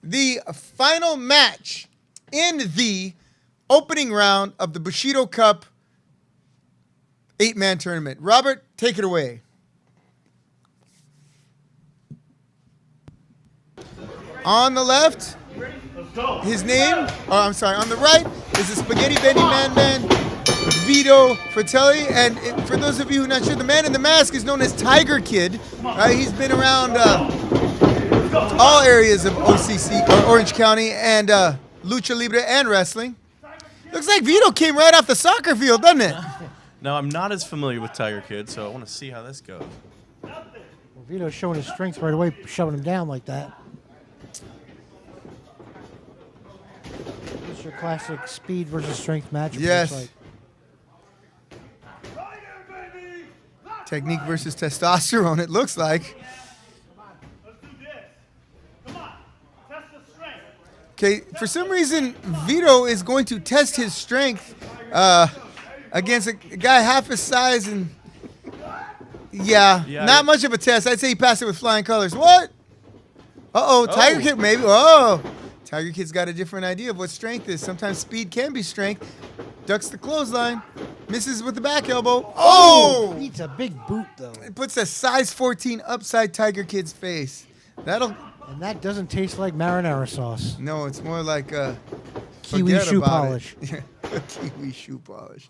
the final match in the opening round of the Bushido Cup 8-man tournament. Robert, take it away. On the left, his name, on the right is the Spaghetti Bendy Man, Vito Fratelli. And for those of you who are not sure, the man in the mask is known as Tiger Kid. He's been around all areas of OCC, or Orange County, and Lucha Libre and wrestling. Looks like Vito came right off the soccer field, doesn't it? Now, I'm not as familiar with Tiger Kid, so I want to see how this goes. Well, Vito's showing his strength right away, shoving him down like that. This is your classic speed versus strength match. Yes. Technique versus testosterone, it looks like. Okay, for some reason, Vito is going to test his strength against a guy half his size, and not much of a test. I'd say he passed it with flying colors. What? Tiger Kid maybe. Oh, Tiger Kid's got a different idea of what strength is. Sometimes speed can be strength. Ducks the clothesline, misses with the back elbow. Oh! Eats a big boot though. It puts a size 14 upside Tiger Kid's face. And that doesn't taste like marinara sauce. No, it's more like kiwi shoe polish. Kiwi shoe polish.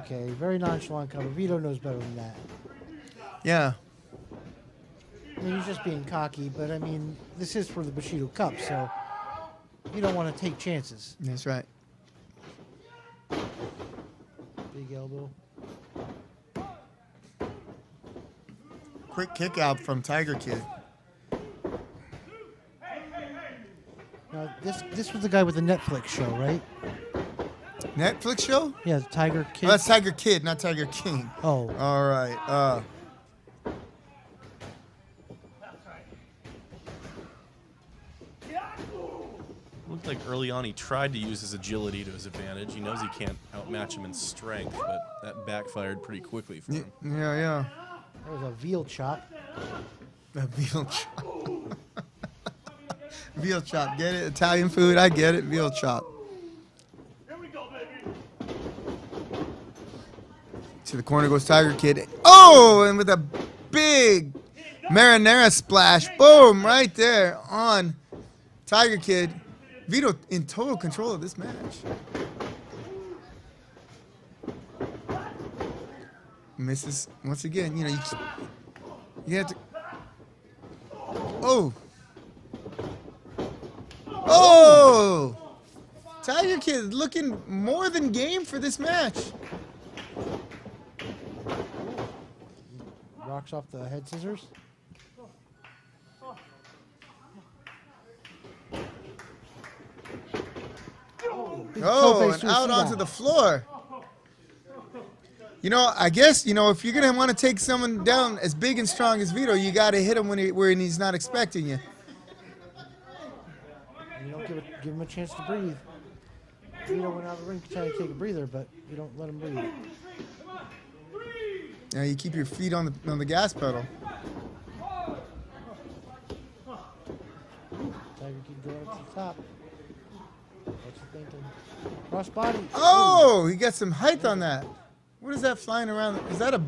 Okay, very nonchalant cover. Vito knows better than that. Yeah. I mean, he's just being cocky, but I mean, this is for the Bushido Cup, so you don't want to take chances. That's right. Big elbow. Quick kick out from Tiger Kid. Now, this was the guy with the Netflix show, right? Netflix show? Yeah, Tiger Kid. Oh, that's Tiger Kid, not Tiger King. Oh. All right. Looked like early on he tried to use his agility to his advantage. He knows he can't outmatch him in strength, but that backfired pretty quickly for him. Yeah. That was a veal chop. A veal chop. Veal chop. Get it? Italian food. I get it. Veal chop. To the corner goes Tiger Kid. Oh, and with a big marinara splash. Boom, right there on Tiger Kid. Vito in total control of this match. Misses once again. You know, you have to. Oh. Oh. Tiger Kid looking more than game for this match. Rocks off the head scissors. Oh, and out onto the floor. You know, I guess, you know, if you're going to want to take someone down as big and strong as Vito, you got to hit him when he's not expecting you. You don't give him a chance to breathe. Vito went out of the ring trying to take a breather, but you don't let him breathe. Yeah, you keep your feet on the gas pedal. Tiger Kid going up to the top. What's he thinking? Cross body. Oh, he got some height on that. What is that flying around? Is that a...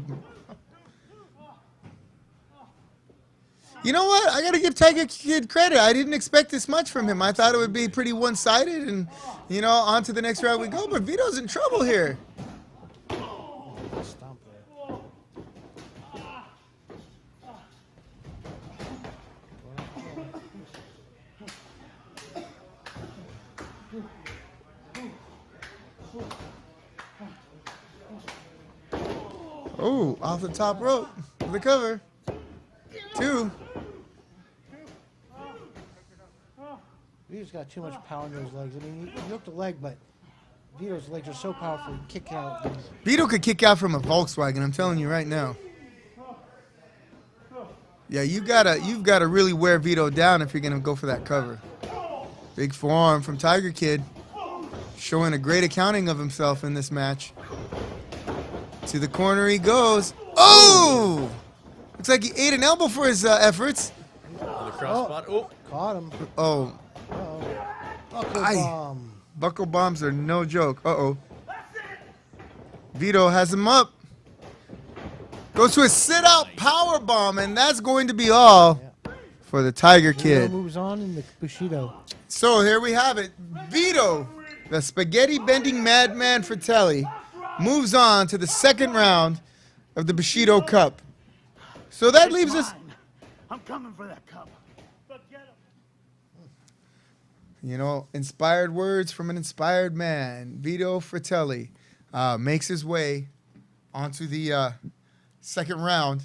You know what? I got to give Tiger Kid credit. I didn't expect this much from him. I thought it would be pretty one-sided and, you know, on to the next round we go. But Vito's in trouble here. Stomp there. Oh, off the top rope for the cover. 2. Vito's got too much power in those legs. I mean, you hooked the leg, but Vito's legs are so powerful, he can kick out. Vito could kick out from a Volkswagen, I'm telling you right now. Yeah, you've gotta really wear Vito down if you're gonna go for that cover. Big forearm from Tiger Kid, showing a great accounting of himself in this match. To the corner he goes. Oh! Looks like he ate an elbow for his efforts. Another crossbody. Oh. Caught him. Oh. Buckle bomb. Buckle bombs are no joke. Uh-oh. Vito has him up. Goes to a sit-out power bomb, and that's going to be all for the Tiger Kid. Vito moves on in the Bushido. So here we have it. Vito, the spaghetti-bending madman Fratelli, moves on to the second round of the Bushido Cup. So that leaves us... I'm coming for that cup. Forget him. You know, inspired words from an inspired man. Vito Fratelli makes his way onto the second round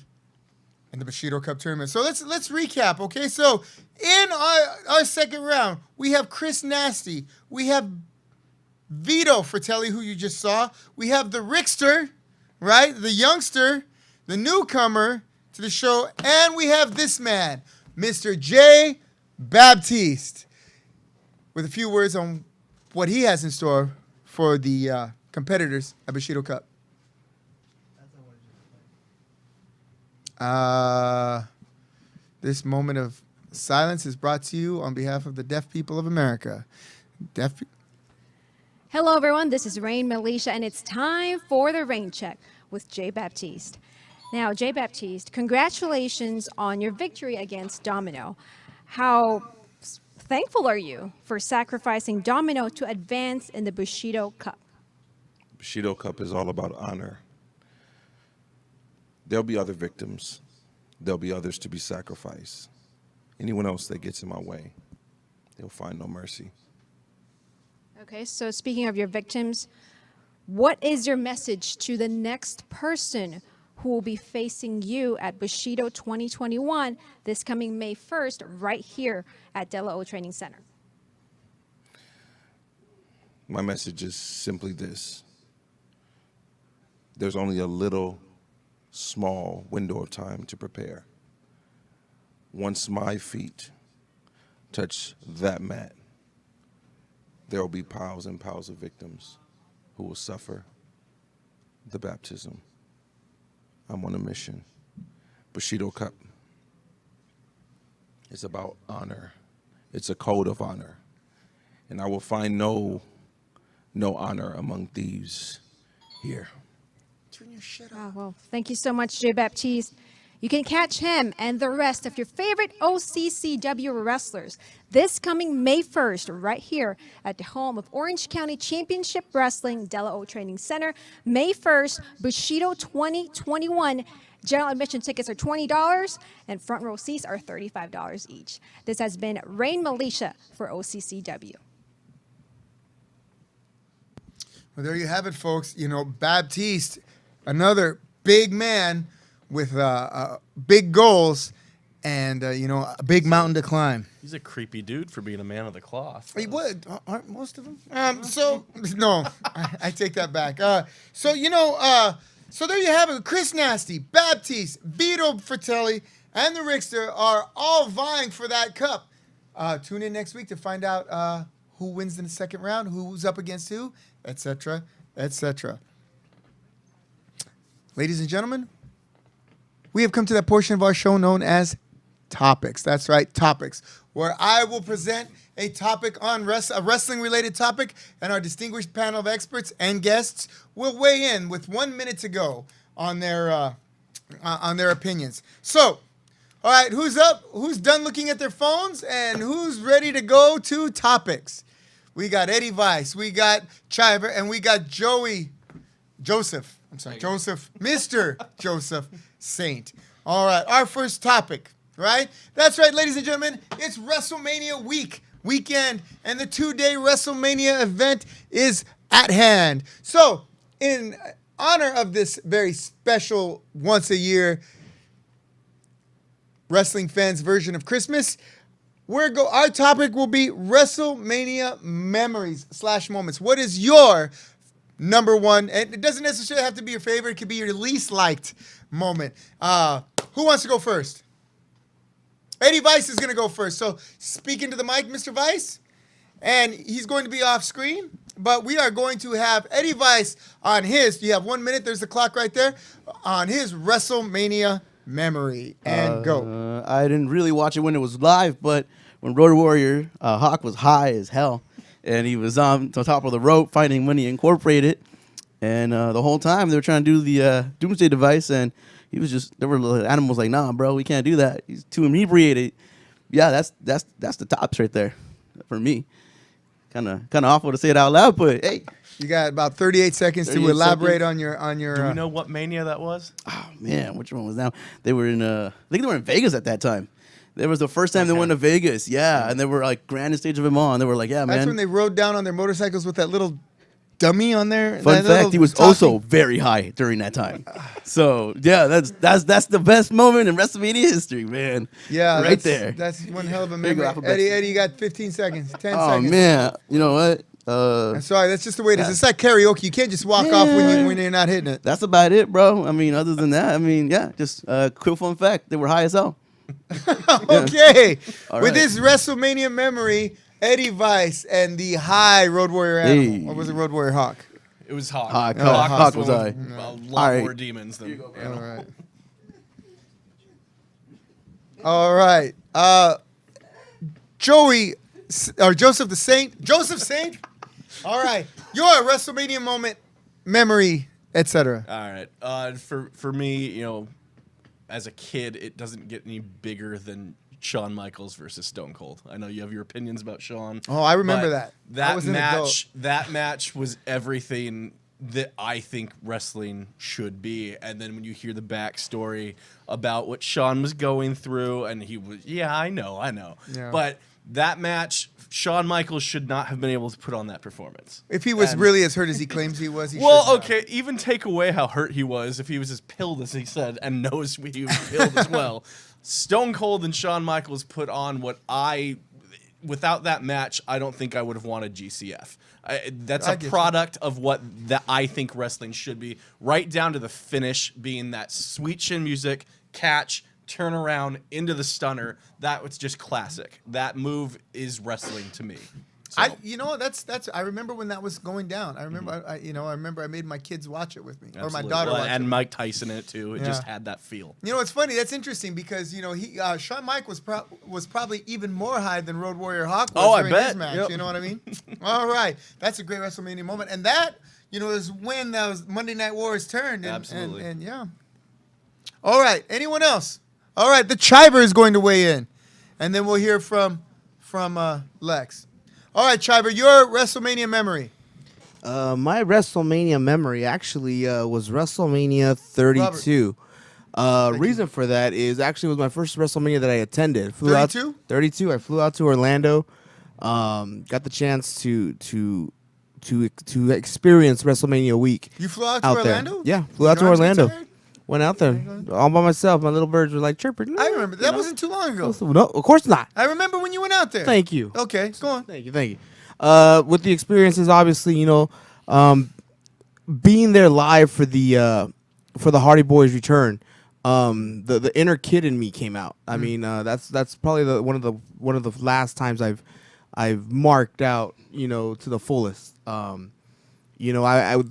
in the Bushido Cup tournament. So let's recap, okay? So in our second round, we have Chris Nasty. We have Vito Fratelli, who you just saw. We have the Rickster, right? The youngster, the newcomer to the show. And we have this man, Mr. Jay Baptiste, with a few words on what he has in store for the competitors at Bushido Cup. This moment of silence is brought to you on behalf of the deaf people of America. Hello, everyone. This is Rain Melisha, and it's time for the rain check with Jay Baptiste. Now, Jay Baptiste, congratulations on your victory against Domino. How thankful are you for sacrificing Domino to advance in the Bushido Cup? Bushido Cup is all about honor. There'll be other victims. There'll be others to be sacrificed. Anyone else that gets in my way, they'll find no mercy. Okay, so speaking of your victims, what is your message to the next person who will be facing you at Bushido 2021 this coming May 1st right here at De La O Training Center? My message is simply this. There's only a little small window of time to prepare. Once my feet touch that mat, there will be piles and piles of victims who will suffer the baptism. I'm on a mission. Bushido Cup is about honor. It's a code of honor. And I will find no honor among thieves here. Turn your shit Oh, off. well, thank you so much, Jay Baptiste. You can catch him and the rest of your favorite OCCW wrestlers this coming May 1st right here at the home of Orange County Championship Wrestling Dela O Training Center. May 1st, Bushido 2021. General admission tickets are $20 and front row seats are $35 each. This has been Rain Militia for OCCW. Well, there you have it, folks. You know, Baptiste, another big man with big goals and, you know, a big mountain to climb. He's a creepy dude for being a man of the cloth. He would. Aren't most of them? No, I take that back. So, you know, so there you have it. Chris Nasty, Baptiste, Vito Fratelli, and the Rickster are all vying for that cup. Tune in next week to find out who wins in the second round, who's up against who, etc., etc. Ladies and gentlemen, we have come to that portion of our show known as Topics. That's right, Topics, where I will present a topic on a wrestling-related topic, and our distinguished panel of experts and guests will weigh in with 1 minute to go on their opinions. So, all right, who's up? Who's done looking at their phones? And who's ready to go to Topics? We got Eddie Weiss, we got Chiver, and we got Joseph, Mr. Joseph Saint. All right, our first topic, right? That's right, ladies and gentlemen, it's WrestleMania weekend, and the 2-day WrestleMania event is at hand. So, in honor of this very special once-a-year wrestling fans version of Christmas, our topic will be WrestleMania memories / moments. What is your number one? And it doesn't necessarily have to be your favorite. It could be your least liked moment. Who wants to go first? Eddie Weiss is going to go first. So speak into the mic, Mr. Weiss. And he's going to be off screen. But we are going to have Eddie Weiss on his. You have 1 minute. There's the clock right there. On his WrestleMania memory. And go. I didn't really watch it when it was live, but when Road Warrior Hawk was high as hell, and he was on top of the rope fighting Money Incorporated, and the whole time they were trying to do the Doomsday device, and he was just, there were little animals like, nah, bro, we can't do that. He's too inebriated. Yeah, that's the tops right there for me. Kind of awful to say it out loud, but hey. You got about 38 seconds to elaborate on your. Do we know what Mania that was? Oh man, which one was that? They were in I think they were in Vegas at that time. That was the first time they went to Vegas, yeah, and they were like grandest stage of them all. And they were like, yeah, man. That's when they rode down on their motorcycles with that little dummy on there. Fun fact, he was also very high during that time. So yeah, that's the best moment in WrestleMania history, man. Yeah, right there. That's one hell of a memory. Eddie, you got 15 seconds, 10 seconds. Oh man, you know what? I'm sorry, that's just the way it is. It's like karaoke. You can't just walk off when you're not hitting it. That's about it, bro. I mean, other than that, I mean, yeah, just quick fun fact. They were high as hell. Okay. All With right. this WrestleMania memory, Eddie Weiss and the high Road Warrior animal. Hey. Or was it Road Warrior Hawk? It was Hawk. Hawk was high. A lot All right. more demons than. All right. All right. Joseph the Saint. Joseph Saint. All right. Your WrestleMania moment, memory, etc. All right. For me, you know, as a kid, it doesn't get any bigger than Shawn Michaels versus Stone Cold. I know you have your opinions about Shawn. Oh, I remember that. That match was everything that I think wrestling should be. And then when you hear the backstory about what Shawn was going through, and he was, I know. Yeah. But that match, Shawn Michaels should not have been able to put on that performance. If he was really as hurt as he claims he was, okay, even take away how hurt he was, if he was as pilled as he said, and knows he was pilled as well. Stone Cold and Shawn Michaels put on without that match, I don't think I would have wanted GCF. That's a product of what I think wrestling should be, right down to the finish being that sweet chin music, catch, turn around into the stunner. That was just classic. That move is wrestling to me. So. I remember when that was going down. I remember, I remember I made my kids watch it with me, Absolutely. or my daughter watch it. And Mike Tyson in it too. It just had that feel. You know, it's funny. That's interesting because Shawn Mike was probably even more high than Road Warrior Hawk was during his match. Yep. You know what I mean? All right, that's a great WrestleMania moment, and that is when those Monday Night Wars turned. Absolutely. And yeah. All right. Anyone else? All right. The Chiver is going to weigh in, and then we'll hear from Lex. All right, Chiver, your WrestleMania memory. My WrestleMania memory actually was WrestleMania 32. Reason for that is actually it was my first WrestleMania that I attended. 32? 32. I flew out to Orlando. Got the chance to experience WrestleMania week. You flew out to there. Orlando? Yeah, flew out to Your arms get Orlando. tired? Went out there all by myself. My little birds were like chirping. I remember. That wasn't too long ago. No, of course not. I remember when you went out there. Thank you. Okay, go on. Thank you. With the experiences, obviously, being there live for the Hardy Boys return, the inner kid in me came out. I mean, that's probably one of the last times I've marked out, to the fullest. I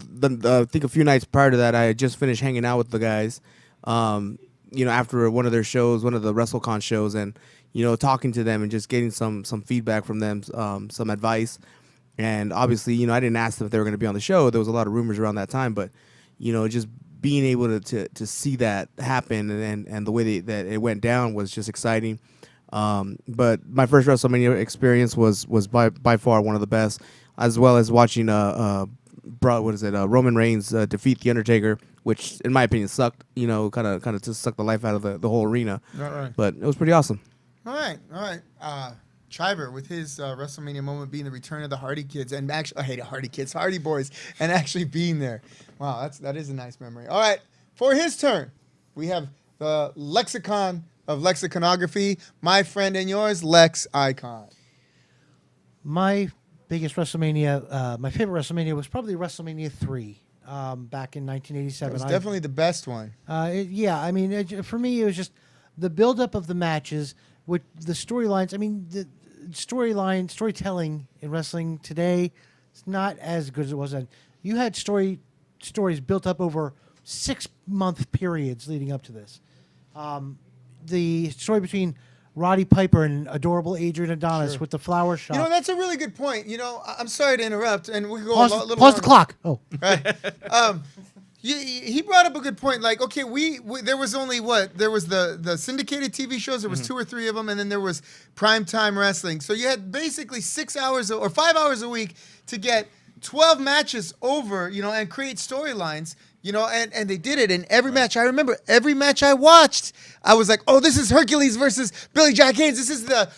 think a few nights prior to that, I had just finished hanging out with the guys, after one of their shows, one of the WrestleCon shows, and talking to them and just getting some feedback from them, some advice. And obviously, I didn't ask them if they were going to be on the show. There was a lot of rumors around that time, but just being able to see that happen and the way that it went down was just exciting. But my first WrestleMania experience was by far one of the best, as well as watching Roman Reigns defeat The Undertaker, which in my opinion sucked. Kind of just sucked the life out of the whole arena. Right. But it was pretty awesome. All right. Chiver with his WrestleMania moment being the return of the Hardy Kids and actually, I hate Hardy Kids, Hardy Boys, and actually being there. Wow, that is a nice memory. All right, for his turn, we have the lexicon of lexiconography, my friend and yours, Lex Icon. My biggest WrestleMania, my favorite WrestleMania was probably WrestleMania 3 back in 1987. It was definitely the best one. For me, it was just the buildup of the matches with the storylines. I mean, the storytelling in wrestling today is not as good as it was then. You had stories built up over 6-month periods leading up to this. The story between Roddy Piper and adorable Adrian Adonis with the flower shop. That's a really good point. I'm sorry to interrupt, and we go Pause, a little pause the longer. clock. Oh. Right. He brought up a good point. Like, okay, we there was only there was the syndicated TV shows. There was 2 or 3 of them, and then there was primetime wrestling. So you had basically 6 hours or 5 hours a week to get 12 matches over, and create storylines. And they did it in every match. I remember every match I watched, I was like, oh, this is Hercules versus Billy Jack Haynes. This is the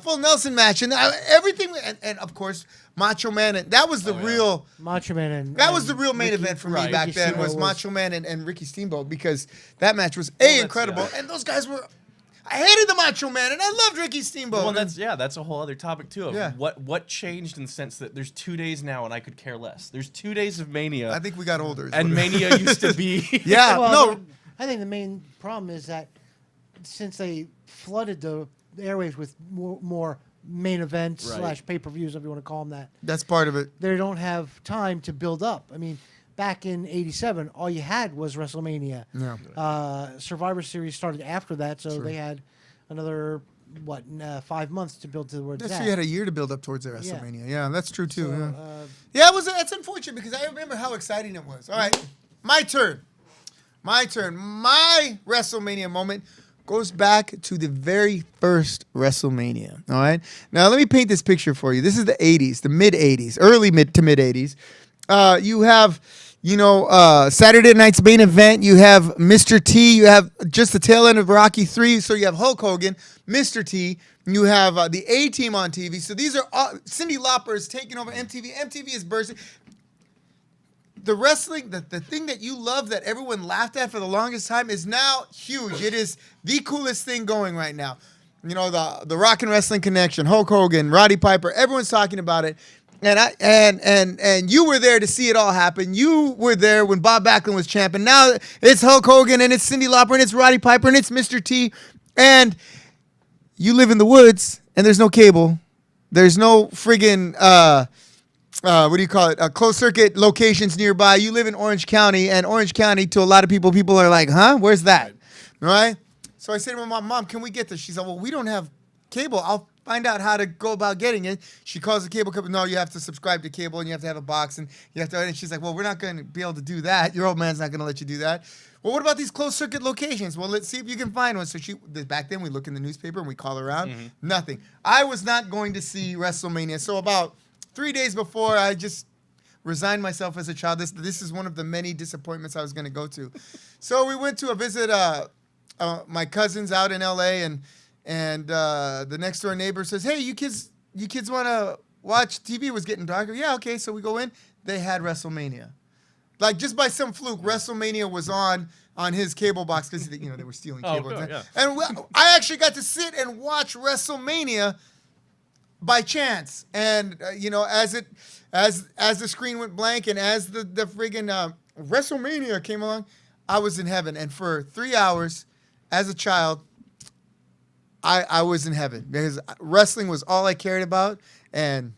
Full Nelson match, and everything, and of course, Macho Man, and that was the real Macho Man that was the real main event for me back then. Was Macho Man and Ricky Steamboat, because that match was incredible, and those guys were. I hated the Macho Man, and I loved Ricky Steamboat. Well, that's a whole other topic too. What changed in the sense that there's 2 days now, and I could care less. There's 2 days of Mania. I think we got older. And Mania used to be. I think the main problem is that since they flooded the airwaves with more main events / pay-per-views, if you want to call them that. That's part of it. They don't have time to build up. I mean, back in '87, all you had was WrestleMania. Yeah. Survivor Series started after that, so they had another 5 months to build towards that. So you had a year to build up towards the WrestleMania. Yeah, that's true too. So, that's unfortunate because I remember how exciting it was. All right, my turn. My WrestleMania moment goes back to the very first WrestleMania. All right. Now let me paint this picture for you. This is the '80s, the mid '80s, early mid to mid '80s. You have, Saturday night's main event. You have Mr. T. You have just the tail end of Rocky 3. So you have Hulk Hogan, Mr. T. You have the A-Team on TV. So these are Cyndi Lauper is taking over MTV. MTV is bursting. The wrestling, the thing that you love that everyone laughed at for the longest time is now huge. It is the coolest thing going right now. The Rock and Wrestling Connection, Hulk Hogan, Roddy Piper, everyone's talking about it. And you were there to see it all happen. You were there when Bob Backlund was champion. Now it's Hulk Hogan and it's Cyndi Lauper and it's Roddy Piper and it's Mr. T. And you live in the woods and there's no cable. There's no friggin' closed circuit locations nearby. You live in Orange County, and Orange County to a lot of people are like, huh? Where's that? Right? So I said to my mom, can we get this? She said, well, we don't have cable. I'll find out how to go about getting it. She calls the cable company. No, you have to subscribe to cable and you have to have a box and you have to. And she's like, well, we're not going to be able to do that. Your old man's not going to let you do that. Well, what about these closed circuit locations? Well, let's see if you can find one. So back then we look in the newspaper and we call around. Nothing. I was not going to see WrestleMania. So about 3 days before, I just resigned myself as a child. This is one of the many disappointments I was going to go to. So we went to visit my cousins out in L.A. and the next door neighbor says, "Hey, you kids want to watch TV?" It was getting darker. Yeah, okay. So we go in. They had WrestleMania. Like, just by some fluke, WrestleMania was on his cable box because they were stealing cable. Cool, yeah. And I actually got to sit and watch WrestleMania by chance. And as the screen went blank and as the friggin' WrestleMania came along, I was in heaven. And for 3 hours, as a child, I was in heaven because wrestling was all I cared about. And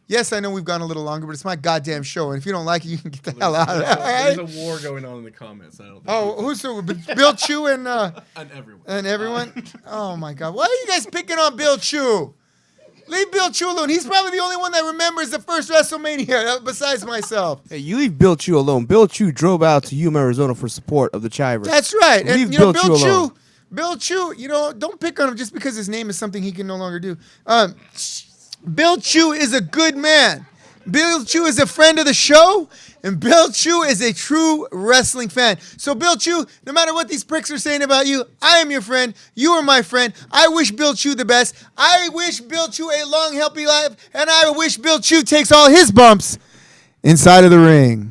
yes, I know we've gone a little longer, but it's my goddamn show. And if you don't like it, you can get the hell out of it. There's a war going on in the comments. I don't think who's Bill Chew and everyone. And everyone? Oh, my God. Why are you guys picking on Bill Chew? Leave Bill Chew alone. He's probably the only one that remembers the first WrestleMania besides myself. Hey, you leave Bill Chew alone. Bill Chew drove out to Yuma, Arizona for support of the Chivers. That's right. Leave And, Bill Chew alone. Bill Chew, don't pick on him just because his name is something he can no longer do. Bill Chew is a good man. Bill Chew is a friend of the show, and Bill Chew is a true wrestling fan. So, Bill Chew, no matter what these pricks are saying about you, I am your friend. You are my friend. I wish Bill Chew the best. I wish Bill Chew a long, healthy life, and I wish Bill Chew takes all his bumps inside of the ring.